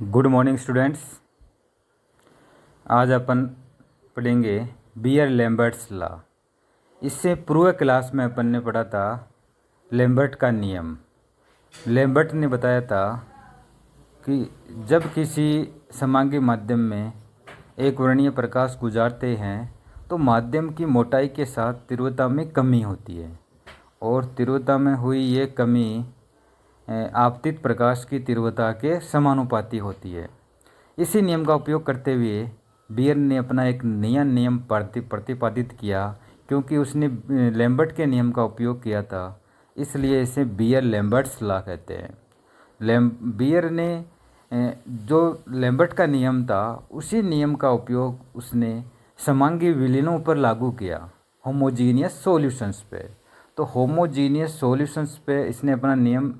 Good morning students. आज अपन पढ़ेंगे beer Lambert's law. इससे पूर्व क्लास में अपन ने पढ़ा था लैम्बर्ट का नियम। लैम्बर्ट ने बताया था कि जब किसी समांगी माध्यम में एक वर्णीय प्रकाश गुजारते हैं तो माध्यम की मोटाई के साथ तीव्रता में कमी होती है और तीव्रता में हुई ये कमी आपतित प्रकाश की तीव्रता के समानुपाती होती है। इसी नियम का उपयोग करते हुए बियर ने अपना एक नया नियम प्रतिपादित किया। क्योंकि उसने लैम्बर्ट के नियम का उपयोग किया था, इसलिए इसे बियर लैम्बर्ट्स लॉ कहते हैं। बियर ने जो लैम्बर्ट का नियम था, उसी नियम का उपयोग उसने समांगी विलीनों पर लागू किया, होमोजीनियस सॉल्यूशंस पे। तो होमोजीनियस सॉल्यूशंस पे इसने अपना नियम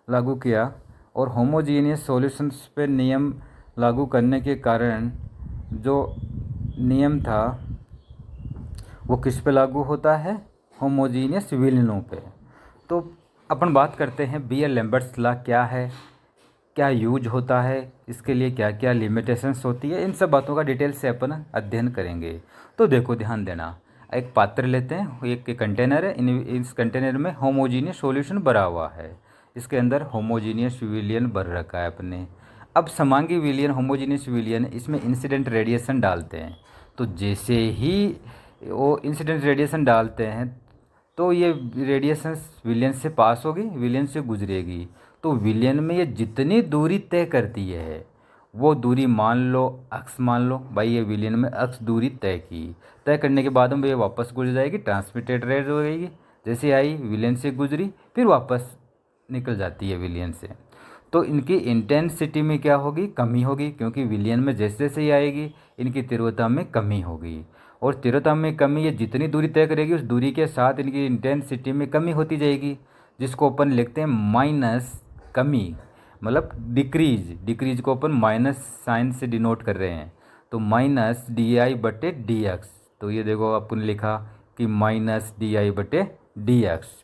लागू किया और होमोजीनियस सॉल्यूशंस पे नियम लागू करने के कारण जो नियम था वो किस पे लागू होता है? होमोजीनियस विलीनों पे। तो अपन बात करते हैं बियर लैम्बर्ट्स लॉ क्या है, क्या यूज होता है, इसके लिए क्या क्या लिमिटेशंस होती है, इन सब बातों का डिटेल से अपन अध्ययन करेंगे। तो देखो, ध्यान देना। एक पात्र लेते हैं, एक कंटेनर है, इस कंटेनर में होमोजीनियस सॉल्यूशन भरा हुआ है। इसके अंदर होमोजीनियस विलियन भर रखा है अपने। अब समांगी विलियन, होमोजीनियस विलियन, इसमें इंसिडेंट रेडिएशन डालते हैं। तो जैसे ही वो इंसिडेंट रेडिएशन डालते हैं तो ये रेडिएशन विलियन से पास होगी, विलियन से गुजरेगी। तो विलियन में ये जितनी दूरी तय करती है वो दूरी मान लो अक्स, मान लो भाई ये विलियन में अक्स दूरी तय करने के बाद में ये वापस गुजर जाएगी, ट्रांसमिटेड रेज हो जाएगी। जैसे आई विलियन से गुजरी, फिर वापस निकल जाती है विलियन से। तो इनकी इंटेंसिटी में क्या होगी? कमी होगी, क्योंकि विलियन में जैसे जैसे ही आएगी इनकी तीव्रता में कमी होगी। और तीव्रता में कमी, ये जितनी दूरी तय करेगी उस दूरी के साथ इनकी इंटेंसिटी में कमी होती जाएगी, जिसको अपन लिखते हैं माइनस कमी, मतलब डिक्रीज को अपन माइनस साइन से डिनोट कर रहे हैं। तो माइनस डी आई बटे डी एक्स। तो ये देखो अपन लिखा कि माइनस डी आई बटे डी एक्स।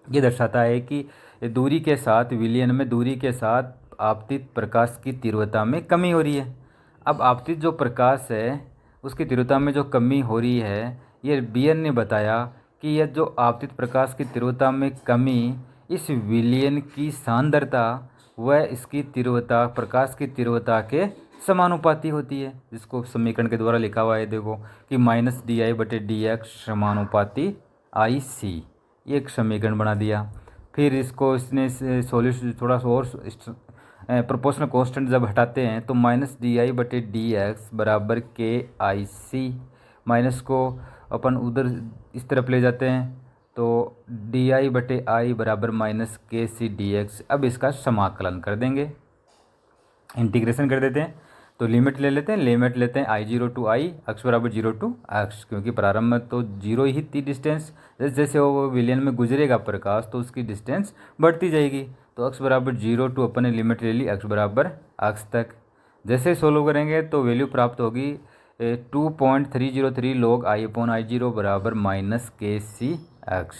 ये दर्शाता है कि दूरी के साथ, विलियन में दूरी के साथ आपतित प्रकाश की तीव्रता में कमी हो रही है। अब आपतित जो प्रकाश है उसकी तीव्रता में जो कमी हो रही है, ये बियर ने बताया कि यह जो आपतित प्रकाश की तीव्रता में कमी इस विलियन की सांद्रता व इसकी तीव्रता, प्रकाश की तीव्रता के समानुपाती होती है, जिसको समीकरण के द्वारा लिखा हुआ है। देखो कि माइनस डी आई बटे डी एक्स समानुपाती आई सी, ये एक समीकरण बना दिया। फिर इसको इसने सॉल्यूशन थोड़ा सा और प्रोपोर्शनल कांस्टेंट जब हटाते हैं तो माइनस डी आई बटे डी एक्स बराबर के आई सी। माइनस को अपन उधर इस तरफ ले जाते हैं तो डी आई बटे आई बराबर माइनस के सी डी एक्स। अब इसका समाकलन कर देंगे, इंटीग्रेशन कर देते हैं। तो लिमिट ले लेते हैं, लिमिट लेते हैं आई जीरो टू आई, एक्स बराबर जीरो टू एक्स, क्योंकि प्रारंभ में तो जीरो ही थी डिस्टेंस। जैसे जैसे वो विलियन में गुजरेगा प्रकाश तो उसकी डिस्टेंस बढ़ती जाएगी। तो एक्स बराबर जीरो टू अपन ने लिमिट ले ली एक्स बराबर एक्स तक। जैसे सोल्व करेंगे तो वैल्यू प्राप्त होगी 2.303 log I upon I zero बराबर माइनस के सी एक्स।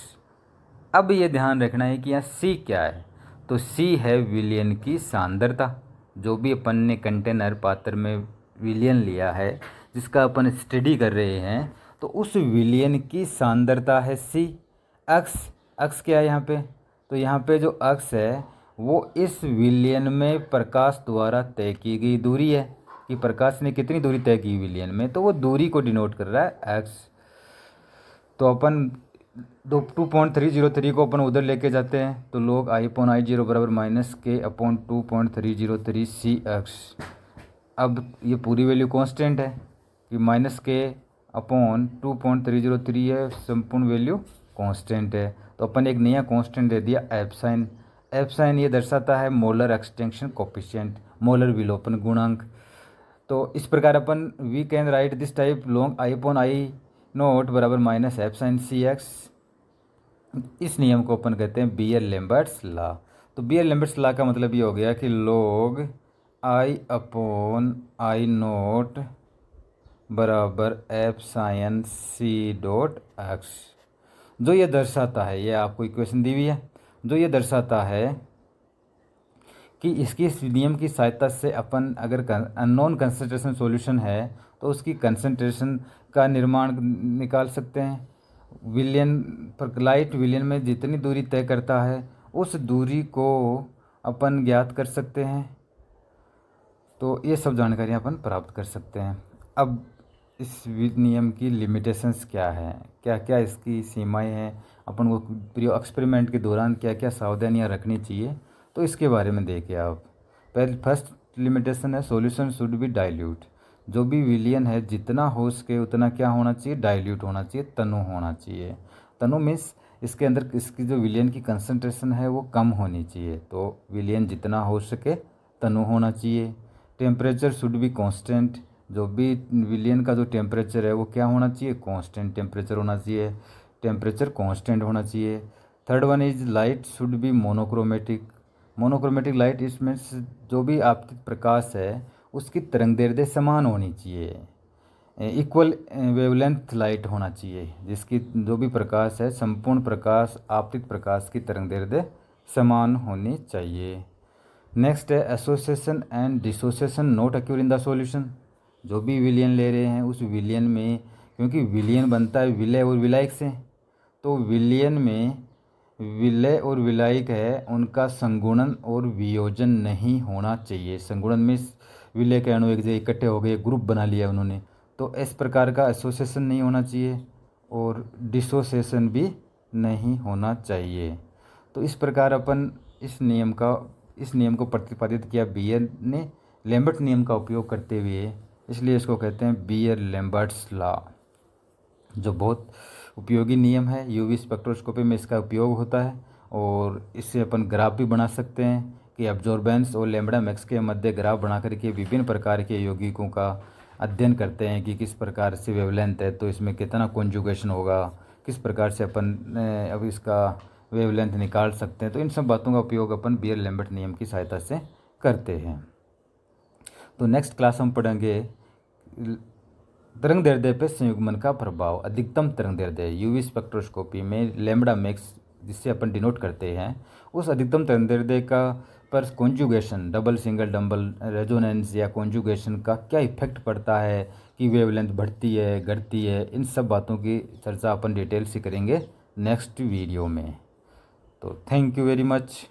अब ये ध्यान रखना है कि यहाँ सी क्या है। तो सी है विलियन की सांद्रता। जो भी अपन ने कंटेनर पात्र में विलियन लिया है, जिसका अपन स्टडी कर रहे हैं, तो उस विलियन की सांद्रता है सी। एक्स, एक्स क्या है यहाँ पे? तो यहाँ पे जो एक्स है वो इस विलियन में प्रकाश द्वारा तय की गई दूरी है, कि प्रकाश ने कितनी दूरी तय की विलियन में, तो वो दूरी को डिनोट कर रहा है एक्स। तो अपन 2.303 को अपन उधर लेके जाते हैं तो लोग आई अपॉन आई जीरो बराबर माइनस के अपॉन 2.303 सी एक्स। अब ये पूरी वैल्यू कांस्टेंट है कि माइनस के अपॉन 2.303 है, संपूर्ण वैल्यू कांस्टेंट है। तो अपन एक नया कांस्टेंट दे दिया एफ साइन। एफ साइन ये दर्शाता है मोलर एक्सटेंशन कोफिशिएंट, मोलर विलोपन गुणांक। तो इस प्रकार अपन we can write this type log I upon I naught बराबर minus epsilon C X. इस नियम को अपन कहते हैं बियर लैम्बर्ट्स लॉ। तो बियर लैम्बर्ट्स लॉ का मतलब ये हो गया कि log I upon I naught बराबर epsilon C dot X. जो ये दर्शाता है, ये आपको इक्वेशन दी हुई है, जो ये दर्शाता है कि इसकी इस नियम की सहायता से अपन अगर अननोन कंसंट्रेशन सॉल्यूशन है तो उसकी कंसंट्रेशन का निर्माण निकाल सकते हैं। विलयन पर लाइट विलयन में जितनी दूरी तय करता है उस दूरी को अपन ज्ञात कर सकते हैं। तो ये सब जानकारियाँ अपन प्राप्त कर सकते हैं। अब इस नियम की लिमिटेशंस क्या है, क्या क्या इसकी सीमाएं हैं, अपन को प्रयोग एक्सपेरिमेंट के दौरान क्या क्या सावधानियां रखनी चाहिए, तो इसके बारे में देखिए आप। पहले फर्स्ट लिमिटेशन है सॉल्यूशन शुड बी डाइल्यूट। जो भी विलियन है जितना हो सके उतना क्या होना चाहिए, डाइल्यूट होना चाहिए, तनु होना चाहिए। तनु मीन्स इसके अंदर इसकी जो विलियन की कंसंट्रेशन है वो कम होनी चाहिए, तो विलियन जितना हो सके तनु होना चाहिए। Temperature should be constant. जो भी विलियन का जो टेम्परेचर है वो क्या होना चाहिए, कांस्टेंट टेम्परेचर होना चाहिए, टेम्परेचर कांस्टेंट होना चाहिए। Third one is light should be monochromatic. Monochromatic light इस मीन्स जो भी आपतित प्रकाश है उसकी तरंगदैर्ध्य समान होनी चाहिए। इक्वल वेवलेंथ लाइट होना चाहिए, जिसकी जो भी प्रकाश है संपूर्ण प्रकाश आपतित प्रकाश की तरंगदैर्ध्य समान होनी चाहिए। नेक्स्ट है association and dissociation not occur in the solution. जो भी विलयन ले रहे हैं उस विलयन में, क्योंकि विलयन बनता है विलय और विलायक से, तो विलयन में विलय और विलायक है उनका संगुणन और वियोजन नहीं होना चाहिए। संगुणन में विलय के अणु एक जगह इकट्ठे हो गए, ग्रुप बना लिया उन्होंने, तो इस प्रकार का एसोसिएशन नहीं होना चाहिए और डिसोसिएशन भी नहीं होना चाहिए। तो इस प्रकार अपन इस नियम को प्रतिपादित किया बीयर ने लैम्बर्ट नियम का उपयोग करते हुए, इसलिए इसको कहते हैं बीयर लैम्बर्ट्स लॉ, जो बहुत उपयोगी नियम है। यूवी स्पेक्ट्रोस्कोपी में इसका उपयोग होता है और इससे अपन ग्राफ भी बना सकते हैं कि अब्जॉर्बेंस और लैम्बडा मैक्स के मध्य ग्राफ बना करके विभिन्न प्रकार के यौगिकों का अध्ययन करते हैं कि किस प्रकार से वेवलेंथ है तो इसमें कितना कॉन्जुगेशन होगा, किस प्रकार से अपन अब इसका वेवलेंथ निकाल सकते हैं। तो इन सब बातों का उपयोग अपन बीयर लैम्बर्ट नियम की सहायता से करते हैं। तो नेक्स्ट क्लास हम पढ़ेंगे तरंगदैर्ध्य पे संयुग्मन का प्रभाव। अधिकतम तरंगदैर्ध्य यूवी स्पेक्ट्रोस्कोपी में लैम्बडा मैक्स जिससे अपन डिनोट करते हैं, उस अधिकतम तरंगदैर्ध्य का पर conjugation double single double resonance या कॉन्जुगेशन का क्या इफेक्ट पड़ता है कि वेवलेंथ बढ़ती है घटती है, इन सब बातों की चर्चा अपन डिटेल से करेंगे नेक्स्ट वीडियो में। तो थैंक यू वेरी मच।